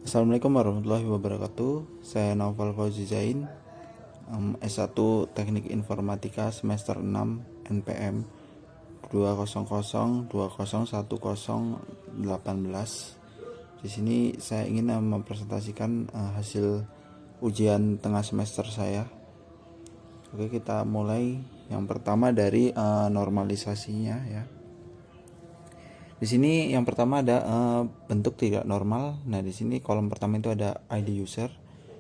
Assalamualaikum warahmatullahi wabarakatuh. Saya Naufal Fauzi Zain, S1 Teknik Informatika semester 6 NPM 200201018. Di sini saya ingin mempresentasikan hasil ujian tengah semester saya. Oke, kita mulai. Yang pertama dari normalisasinya ya. Di sini yang pertama ada bentuk tidak normal. Nah, di sini kolom pertama itu ada ID user.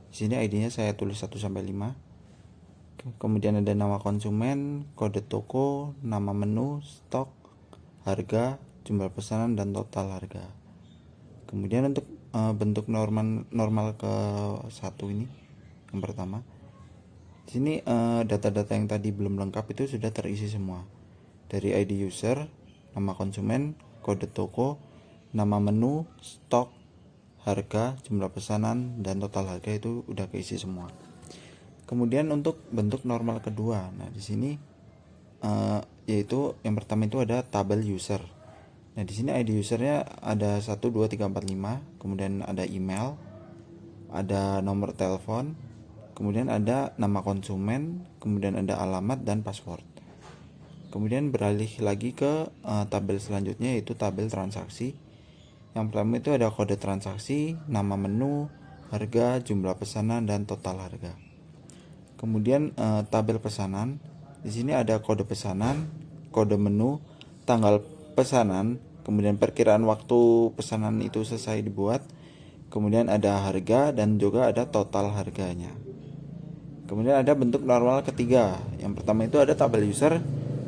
Di sini ID-nya saya tulis 1 sampai 5. Kemudian ada nama konsumen, kode toko, nama menu, stok, harga, jumlah pesanan dan total harga. Kemudian untuk bentuk normal ke satu ini yang pertama. Di sini data-data yang tadi belum lengkap itu sudah terisi semua. Dari ID user, nama konsumen, kode toko, nama menu, stok, harga, jumlah pesanan, dan total harga itu udah keisi semua. Kemudian untuk bentuk normal kedua, nah di sini yaitu yang pertama itu ada tabel user. Nah di sini ID usernya ada 1, 2, 3, 4, 5, kemudian ada email, ada nomor telepon, kemudian ada nama konsumen, kemudian ada alamat dan password. Kemudian beralih lagi ke tabel selanjutnya yaitu tabel transaksi. Yang pertama itu ada kode transaksi, nama menu, harga, jumlah pesanan dan total harga. Kemudian tabel pesanan. Di sini ada kode pesanan, kode menu, tanggal pesanan, kemudian perkiraan waktu pesanan itu selesai dibuat. Kemudian ada harga dan juga ada total harganya. Kemudian ada bentuk normal ketiga. Yang pertama itu ada tabel user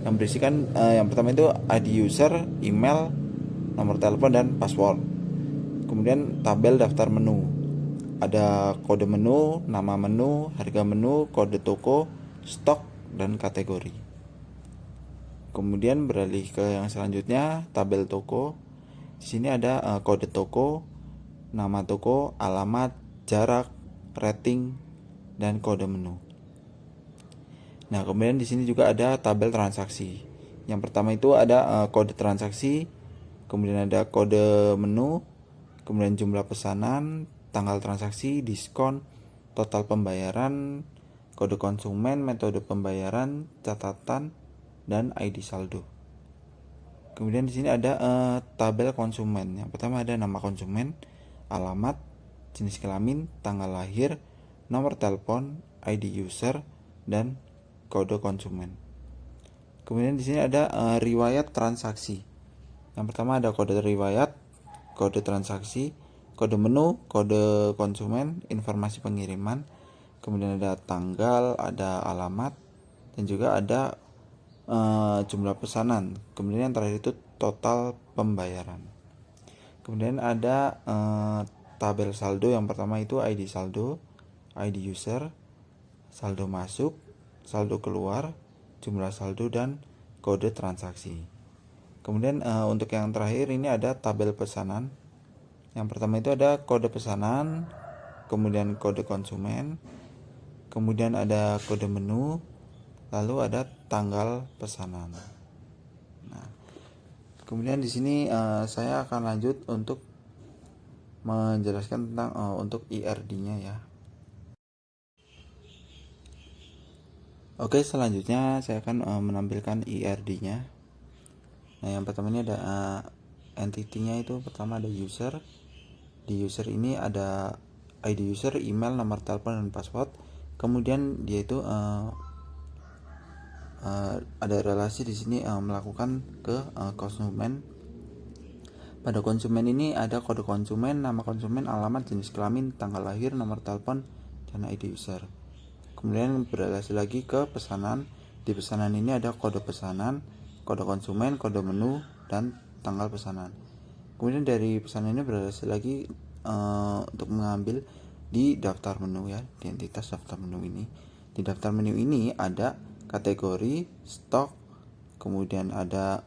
yang berisikan yang pertama itu ID user, email, nomor telepon dan password. Kemudian tabel daftar menu. Ada kode menu, nama menu, harga menu, kode toko, stok dan kategori. Kemudian beralih ke yang selanjutnya, tabel toko. Di sini ada kode toko, nama toko, alamat, jarak, rating dan kode menu. Nah, kemudian di sini juga ada tabel transaksi. Yang pertama itu ada kode transaksi, kemudian ada kode menu, kemudian jumlah pesanan, tanggal transaksi, diskon, total pembayaran, kode konsumen, metode pembayaran, catatan, dan ID saldo. Kemudian di sini ada tabel konsumen. Yang pertama ada nama konsumen, alamat, jenis kelamin, tanggal lahir, nomor telepon, ID user, dan kode konsumen. Kemudian di sini ada riwayat transaksi. Yang pertama ada kode riwayat, kode transaksi, kode menu, kode konsumen, informasi pengiriman, kemudian ada tanggal, ada alamat, dan juga ada jumlah pesanan. Kemudian yang terakhir itu total pembayaran. Kemudian ada tabel saldo. Yang pertama itu ID saldo, ID user, saldo masuk, saldo keluar, jumlah saldo dan kode transaksi. Kemudian untuk yang terakhir ini ada tabel pesanan. Yang pertama itu ada kode pesanan, kemudian kode konsumen, kemudian ada kode menu, lalu ada tanggal pesanan. Nah, kemudian di sini saya akan lanjut untuk menjelaskan tentang untuk IRD-nya ya. Oke, selanjutnya saya akan menampilkan IRD-nya. Nah, yang pertama ini ada entity-nya itu pertama ada user. Di user ini ada ID user, email, nomor telepon dan password. Kemudian dia itu ada relasi di sini melakukan ke konsumen. Pada konsumen ini ada kode konsumen, nama konsumen, alamat, jenis kelamin, tanggal lahir, nomor telepon dan ID user. Kemudian beralih lagi ke pesanan. Di pesanan ini ada kode pesanan, kode konsumen, kode menu, dan tanggal pesanan. Kemudian dari pesanan ini beralih lagi untuk mengambil di daftar menu ya, di entitas daftar menu ini. Di daftar menu ini ada kategori, stok, kemudian ada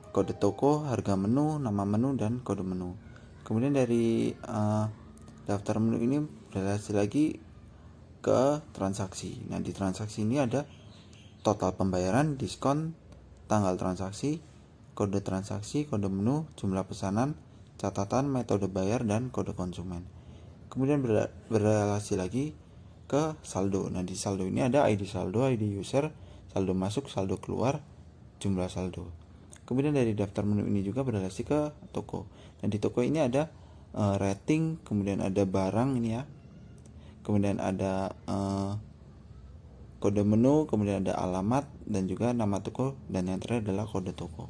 kode toko, harga menu, nama menu, dan kode menu. Kemudian dari daftar menu ini beralih lagi ke transaksi. Nah, di transaksi ini ada total pembayaran, diskon, tanggal transaksi, kode transaksi, kode menu, jumlah pesanan, catatan, metode bayar, dan kode konsumen. Kemudian berrelasi lagi ke saldo. Nah, di saldo ini ada ID saldo, ID user, saldo masuk, saldo keluar, jumlah saldo. Kemudian dari daftar menu ini juga berrelasi ke toko. Nah, di toko ini ada rating, kemudian ada barang ini ya. Kemudian ada kode menu, kemudian ada alamat, dan juga nama toko, dan yang terakhir adalah kode toko.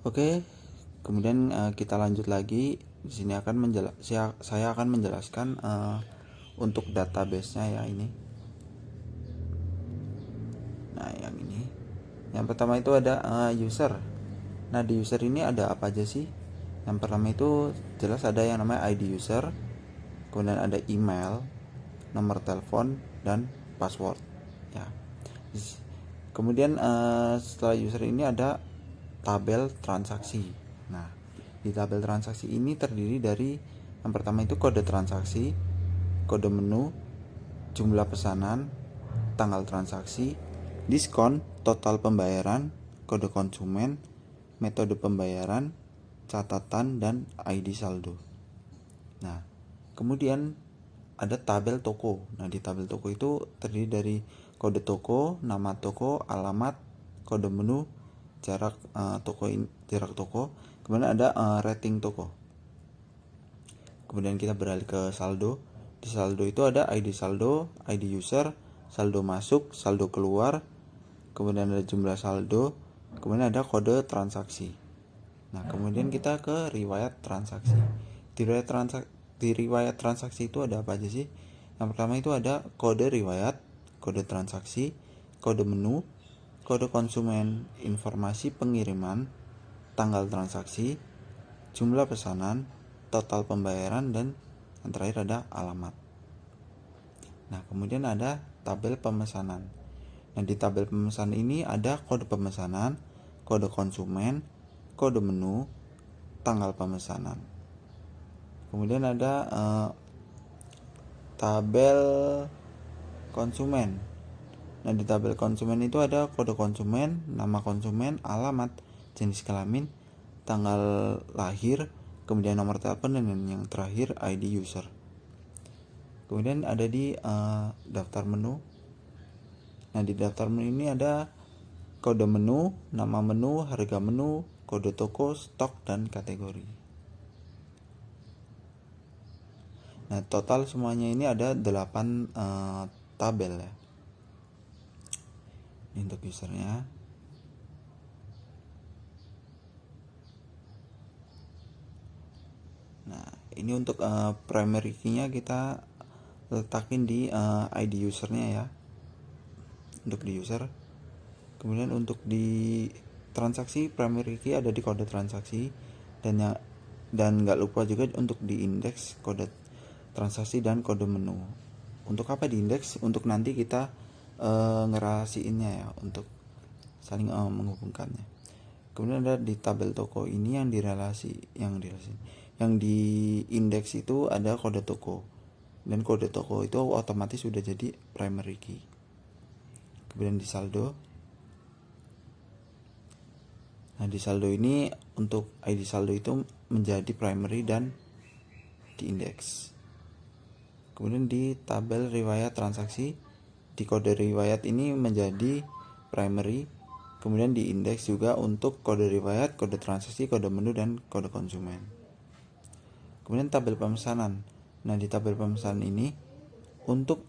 Oke, kemudian kita lanjut lagi. Di sini saya akan menjelaskan untuk database-nya ya ini. Nah, yang ini. Yang pertama itu ada user. Nah, di user ini ada apa aja sih? Yang pertama itu jelas ada yang namanya ID user, kemudian ada email, nomor telepon, dan password ya. Kemudian setelah user ini ada tabel transaksi. Nah, di tabel transaksi ini terdiri dari yang pertama itu kode transaksi, kode menu, jumlah pesanan, tanggal transaksi, diskon, total pembayaran, kode konsumen, metode pembayaran, catatan, dan ID saldo. Nah, kemudian ada tabel toko. Nah, di tabel toko itu terdiri dari kode toko, nama toko, alamat, kode menu, jarak toko, kemudian ada rating toko. Kemudian kita beralih ke saldo. Di saldo itu ada ID saldo, ID user, saldo masuk, saldo keluar, kemudian ada jumlah saldo, kemudian ada kode transaksi. Nah, kemudian kita ke riwayat transaksi. Di riwayat transaksi itu ada apa aja sih? Yang pertama itu ada kode riwayat, kode transaksi, kode menu, kode konsumen, informasi pengiriman, tanggal transaksi, jumlah pesanan, total pembayaran, dan yang terakhir ada alamat. Nah, kemudian ada tabel pemesanan. Nah, di tabel pemesanan ini ada kode pemesanan, kode konsumen, kode menu, tanggal pemesanan. Kemudian ada tabel konsumen. Nah, di tabel konsumen itu ada kode konsumen, nama konsumen, alamat, jenis kelamin, tanggal lahir, kemudian nomor telepon, dan yang terakhir ID user. Kemudian ada di daftar menu. Nah, di daftar menu ini ada kode menu, nama menu, harga menu, kode toko, stok, dan kategori. Nah, total semuanya ini ada 8 tabel ya. Ini untuk usernya. Nah, ini untuk primary key-nya kita letakin di ID usernya ya. Untuk di user. Kemudian untuk di transaksi, primary key ada di kode transaksi, dan nggak lupa juga untuk di indeks kode transaksi dan kode menu. Untuk apa di indeks? Untuk nanti kita ngerahasiinnya ya, untuk saling menghubungkannya. Kemudian ada di tabel toko ini yang di indeks itu ada kode toko, dan kode toko itu otomatis sudah jadi primary key. Kemudian di saldo. Nah, di saldo ini untuk ID saldo itu menjadi primary dan di indeks. Kemudian di tabel riwayat transaksi, di kode riwayat ini menjadi primary, kemudian di indeks juga untuk kode riwayat, kode transaksi, kode menu, dan kode konsumen. Kemudian tabel pemesanan. Nah, di tabel pemesanan ini untuk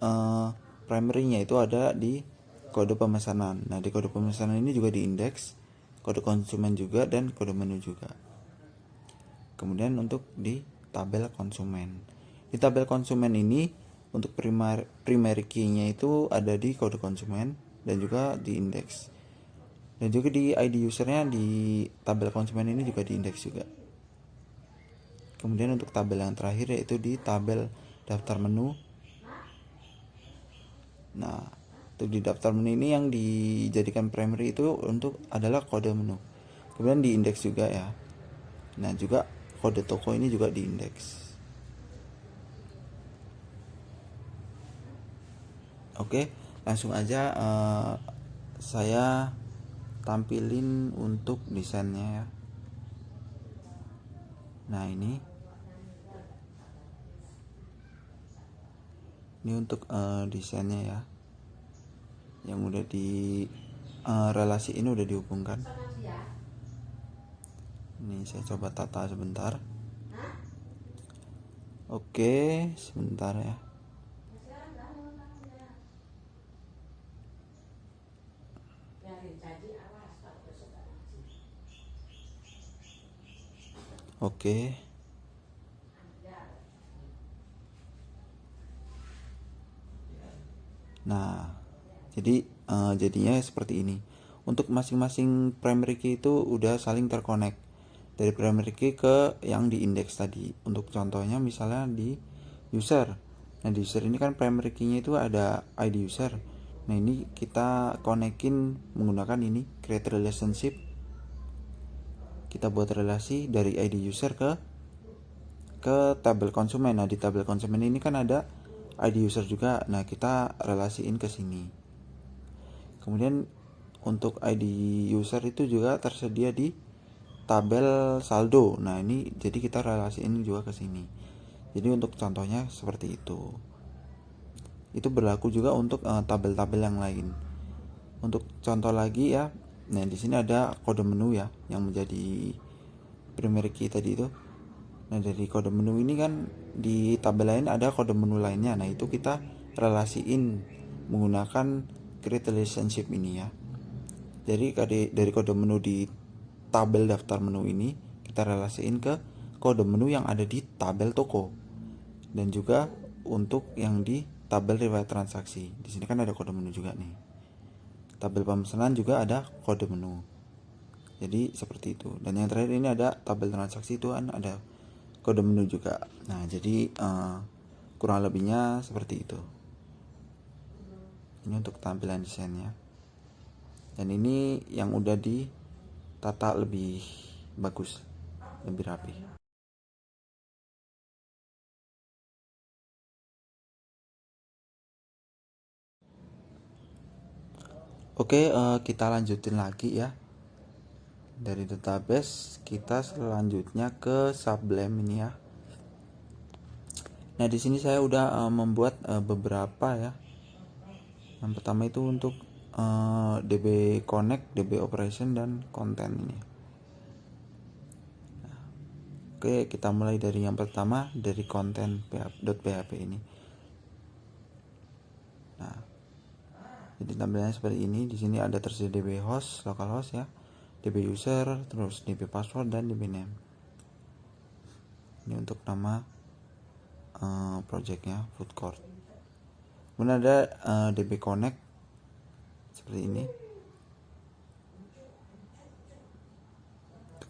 primary-nya itu ada di kode pemesanan. Nah, di kode pemesanan ini juga di indeks, kode konsumen juga, dan kode menu juga. Kemudian untuk di tabel konsumen. Di tabel konsumen ini untuk primary key-nya itu ada di kode konsumen dan juga di indeks. Dan juga di ID usernya di tabel konsumen ini juga di indeks juga. Kemudian untuk tabel yang terakhir yaitu di tabel daftar menu. Nah, untuk di daftar menu ini yang dijadikan primary itu untuk adalah kode menu. Kemudian di indeks juga ya. Nah, juga kode toko ini juga di indeks. Oke, langsung aja saya tampilin untuk desainnya ya. Nah ini untuk desainnya ya, yang udah di relasi ini udah dihubungkan. Ini saya coba tata sebentar. Oke, sebentar ya. Oke. Nah, jadi jadinya seperti ini. Untuk masing-masing primary key itu udah saling terkonek dari primary key ke yang di index tadi. Untuk contohnya misalnya di user. Nah, di user ini kan primary key-nya itu ada ID user. Nah, ini kita konekin menggunakan ini create relationship. Kita buat relasi dari ID user ke tabel konsumen. Nah, di tabel konsumen ini kan ada ID user juga. Nah, kita relasiin ke sini. Kemudian untuk ID user itu juga tersedia di tabel saldo. Nah, ini jadi kita relasiin juga ke sini. Jadi untuk contohnya seperti itu. Itu berlaku juga untuk tabel-tabel yang lain. Untuk contoh lagi ya. Nah, di sini ada kode menu ya yang menjadi primary key tadi itu. Nah, dari kode menu ini kan di tabel lain ada kode menu lainnya. Nah, itu kita relasiin menggunakan create relationship ini ya. Jadi dari kode menu di tabel daftar menu ini kita relasiin ke kode menu yang ada di tabel toko. Dan juga untuk yang di tabel riwayat transaksi. Di sini kan ada kode menu juga nih. Tabel pemesanan juga ada kode menu. Jadi seperti itu. Dan yang terakhir ini ada tabel transaksi, itu kan ada kode menu juga. Nah, jadi kurang lebihnya seperti itu. Ini untuk tampilan desainnya. Dan ini yang udah ditata lebih bagus, lebih rapi. Oke, kita lanjutin lagi ya. Dari database kita selanjutnya ke Sublime ini ya. Nah, di sini saya udah membuat beberapa ya. Yang pertama itu untuk DB Connect, DB Operation, dan konten ini. Nah, oke, kita mulai dari yang pertama, dari konten .php ini. Nah, jadi tampilannya seperti ini. Di sini ada tersedia DB host, localhost ya, DB user, terus DB password, dan DB name. Ini untuk nama projectnya food court. Kemudian ada DB Connect seperti ini,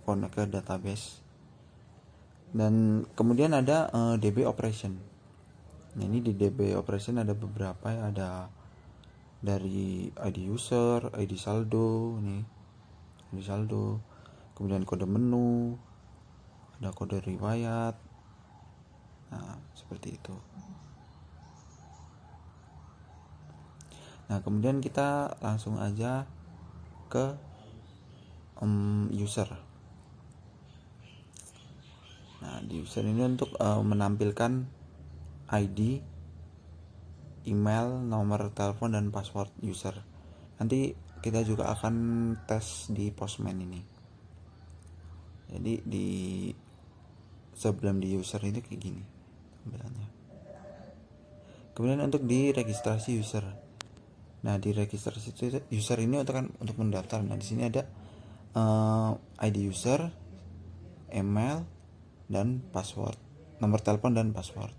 connect ke database. Dan kemudian ada DB Operation. Nah, ini di DB Operation ada beberapa ya, ada dari ID user, ID saldo, nih ID saldo, kemudian kode menu, ada kode riwayat. Nah, seperti itu. Nah, kemudian kita langsung aja ke user. Nah, di user ini untuk menampilkan ID, email, nomor telepon, dan password user. Nanti kita juga akan tes di Postman ini. Jadi sebelum di user ini kayak gini tampilannya. Kemudian untuk di registrasi user. Nah, di registrasi user ini untuk mendaftar. Nah, di sini ada ID user, email, dan password, nomor telepon dan password.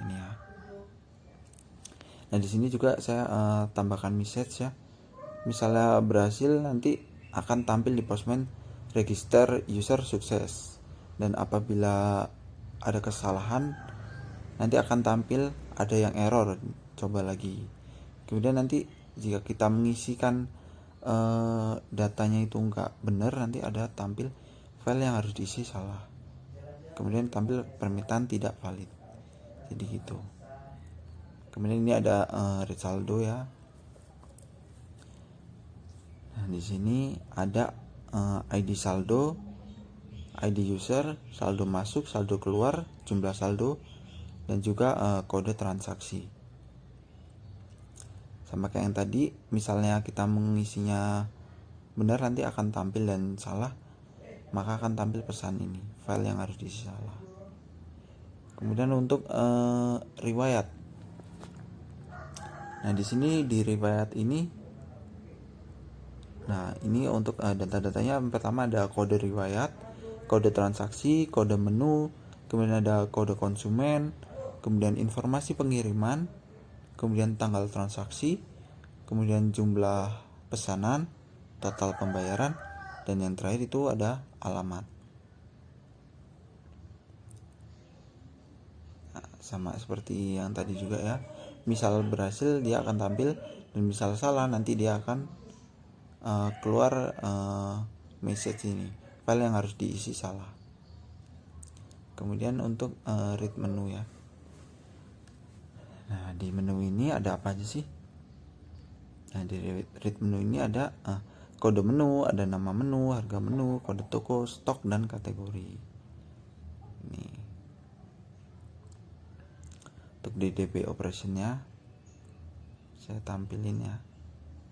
Ini ya. Nah, di sini juga saya tambahkan message ya. Misalnya berhasil, nanti akan tampil di Postman register user sukses. Dan apabila ada kesalahan, nanti akan tampil ada yang error, coba lagi. Kemudian nanti jika kita mengisikan datanya itu enggak benar, nanti ada tampil file yang harus diisi salah. Kemudian tampil permintaan tidak valid. Jadi gitu. Kemudian ini ada read saldo ya. Nah, di sini ada ID saldo, ID user, saldo masuk, saldo keluar, jumlah saldo, dan juga kode transaksi. Sama kayak yang tadi, misalnya kita mengisinya benar nanti akan tampil, dan salah maka akan tampil pesan ini, file yang harus diisi salah. Kemudian untuk riwayat. Nah, di sini di riwayat ini, nah ini untuk data-datanya. Pertama ada kode riwayat, kode transaksi, kode menu, kemudian ada kode konsumen, kemudian informasi pengiriman, kemudian tanggal transaksi, kemudian jumlah pesanan, total pembayaran, dan yang terakhir itu ada alamat. Nah, sama seperti yang tadi juga ya, misal berhasil dia akan tampil, dan misal salah nanti dia akan keluar message ini, file yang harus diisi salah. Kemudian untuk read menu ya. Nah, di menu ini ada apa aja sih? Nah, di read menu ini ada kode menu, ada nama menu, harga menu, kode toko, stok, dan kategori. Ini untuk di DB operationnya saya tampilin ya.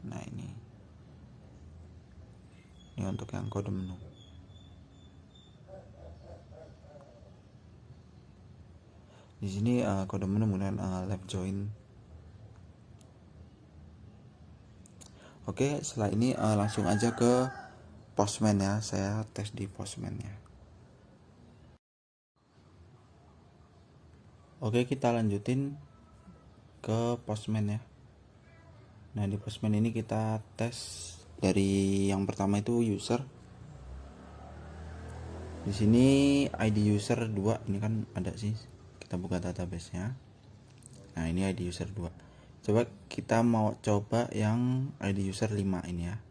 Nah, ini untuk yang kode menu. Di sini kode menu kemudian left join. Oke, setelah ini langsung aja ke Postman ya. Saya tes di Postman ya. Oke, kita lanjutin ke Postman ya. Nah, di Postman ini kita tes dari yang pertama itu user. Di sini ID user 2 ini kan ada sih. Kita buka database-nya. Nah, ini ID user 2. Coba kita mau coba yang ID user 5 ini ya.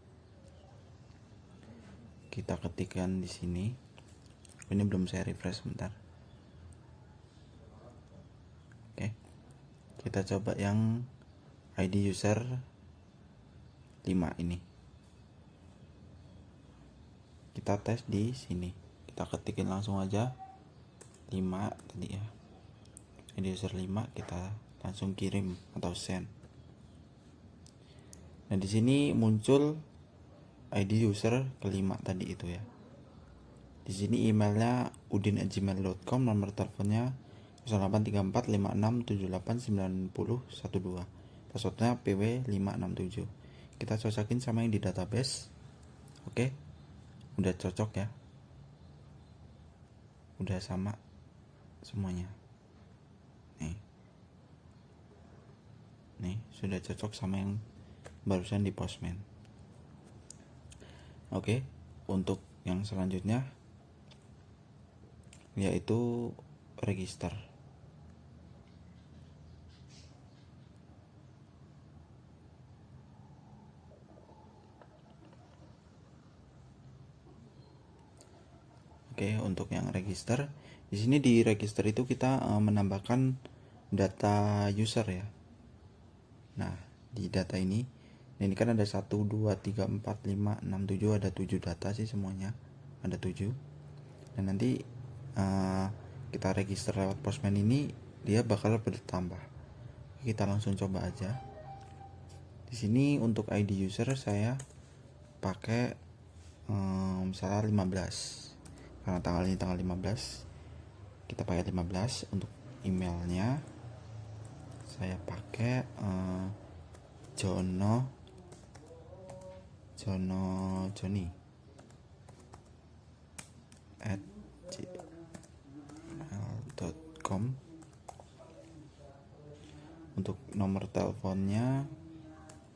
Kita ketikkan di sini. Ini belum saya refresh sebentar. Oke. Kita coba yang ID user 5 ini. Kita tes di sini. Kita ketikin langsung aja 5 tadi ya. ID user 5 kita langsung kirim atau send. Nah, di sini muncul ID user kelima tadi itu ya. Di sini emailnya udin@gmail.com, nomor teleponnya 083456789012, passwordnya pw567. Kita cocokin sama yang di database. Oke, udah cocok ya, udah sama semuanya. Nih sudah cocok sama yang barusan di Postman. Oke, untuk yang selanjutnya yaitu register. Oke, untuk yang register, di sini di register itu kita menambahkan data user ya. Nah, di data ini kan ada 1, 2, 3, 4, 5, 6, 7, ada 7 data sih semuanya. Ada 7. Dan nanti kita register lewat Postman ini, dia bakal bertambah. Kita langsung coba aja. Di sini untuk ID user saya pakai misalnya 15. Karena tanggal ini tanggal 15. Kita pakai 15. Untuk emailnya saya pakai Joni @gmail.com. Untuk nomor teleponnya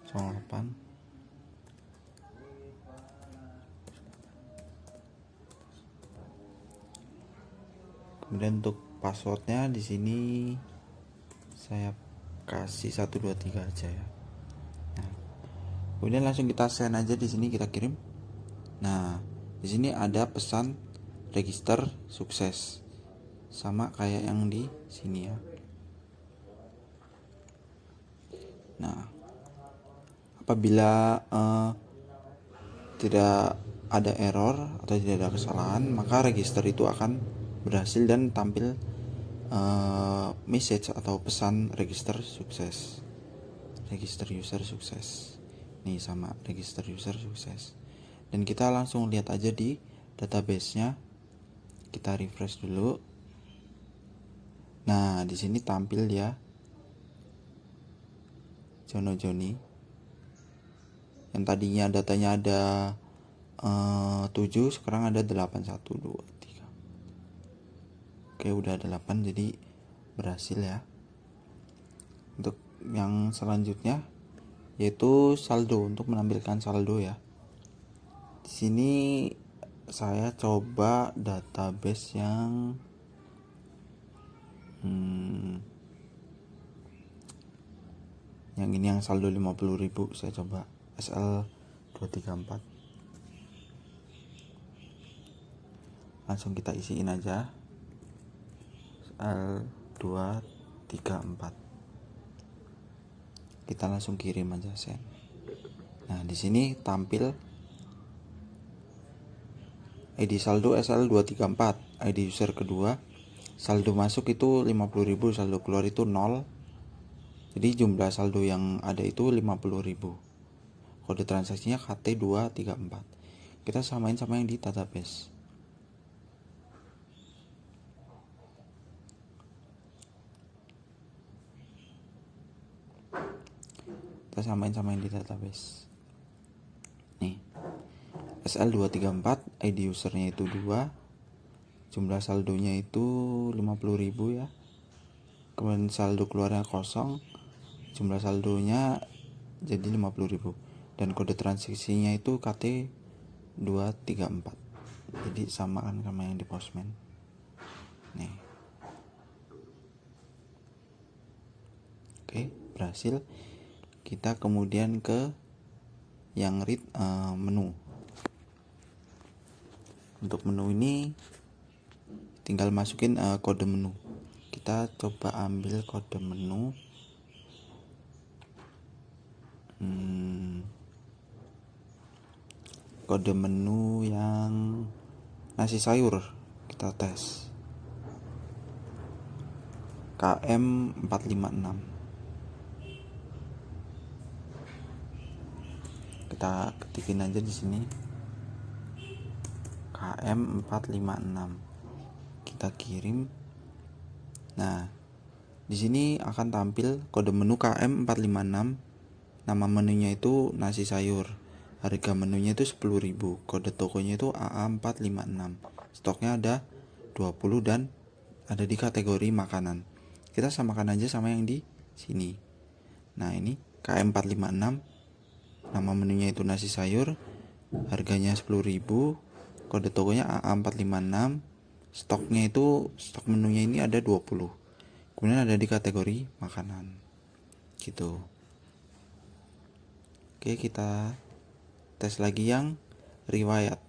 08. Kemudian untuk passwordnya di sini saya kasih 123 aja ya. Nah, kemudian langsung kita send aja di sini, kita kirim. Nah, di sini ada pesan register sukses, sama kayak yang di sini ya. Nah, apabila tidak ada error atau tidak ada kesalahan, maka register itu akan berhasil dan tampil message atau pesan register sukses. Register user sukses. Nih sama register user sukses. Dan kita langsung lihat aja di database-nya. Kita refresh dulu. Nah, di sini tampil ya Jono Joni. Yang tadinya datanya ada 7, sekarang ada 8, 1, 2, 3. Oke, udah ada 8, jadi berhasil ya. Untuk yang selanjutnya yaitu saldo, untuk menampilkan saldo ya. Di sini saya coba database yang ini, yang saldo 50.000. Saya coba SL234. Langsung kita isiin aja SL234. Kita langsung kirim aja send. Nah, di sini tampil ID saldo SL234, ID user kedua. Saldo masuk itu 50.000, saldo keluar itu 0. Jadi jumlah saldo yang ada itu 50.000. Kode transaksinya KT234. Kita samain sama yang di database. Kita samain sama yang di database. Nih, SL234, ID usernya itu 2, jumlah saldonya itu 50.000 ya. Kemudian saldo keluarnya kosong, jumlah saldonya jadi 50.000. Dan kode transaksinya itu KT234. Jadi samaan sama yang di Postman. Nih. Oke, berhasil. Kita kemudian ke yang read menu. Untuk menu ini tinggal masukin kode menu. Kita coba ambil kode menu. Kode menu yang nasi sayur kita tes. KM456. Kita ketikin aja di sini KM456. Kita kirim. Nah, di sini akan tampil kode menu KM456. Nama menunya itu nasi sayur. Harga menunya itu 10.000. Kode tokonya itu AA456. Stoknya ada 20 dan ada di kategori makanan. Kita samakan aja sama yang di sini. Nah, ini KM456. Nama menunya itu nasi sayur, harganya 10.000, kode tokonya AA456, stoknya itu, stok menunya ini ada 20, kemudian ada di kategori makanan gitu. Oke, kita tes lagi yang riwayat.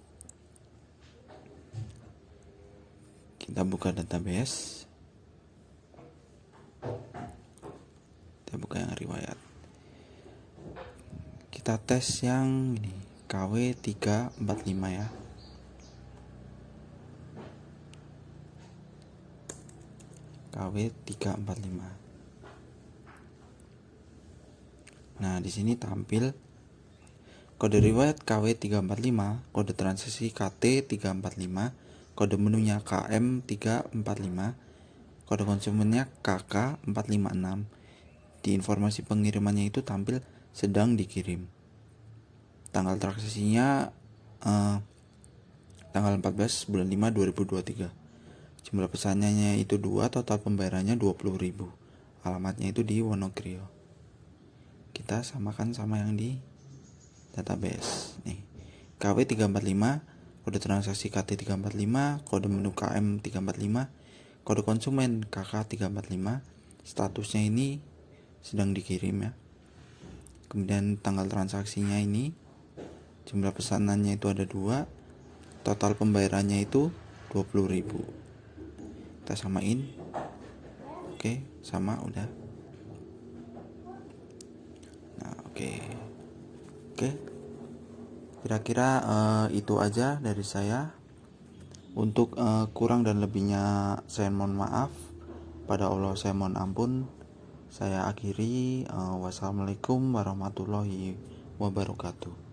Kita buka database, kita buka yang riwayat. Kita tes yang ini KW345 ya. KW345. Nah, di sini tampil kode riwayat KW345, kode transaksi KT345, kode menunya KM345, kode konsumennya KK456. Di informasi pengirimannya itu tampil sedang dikirim. Tanggal transaksinya tanggal 14 bulan 5 2023. Jumlah pesanannya itu 2, total pembayarannya 20.000. Alamatnya itu di Wonogiri. Kita samakan sama yang di database. Nih, KW345, kode transaksi KT345, kode menu KM345, kode konsumen KK345. Statusnya ini sedang dikirim ya. Kemudian tanggal transaksinya ini, jumlah pesanannya itu ada 2, total pembayarannya itu 20.000. Kita samain. Oke, sama udah. Nah, oke. Kira-kira itu aja dari saya. Untuk kurang dan lebihnya saya mohon maaf. Pada Allah saya mohon ampun. Saya akhiri. Wassalamualaikum warahmatullahi wabarakatuh.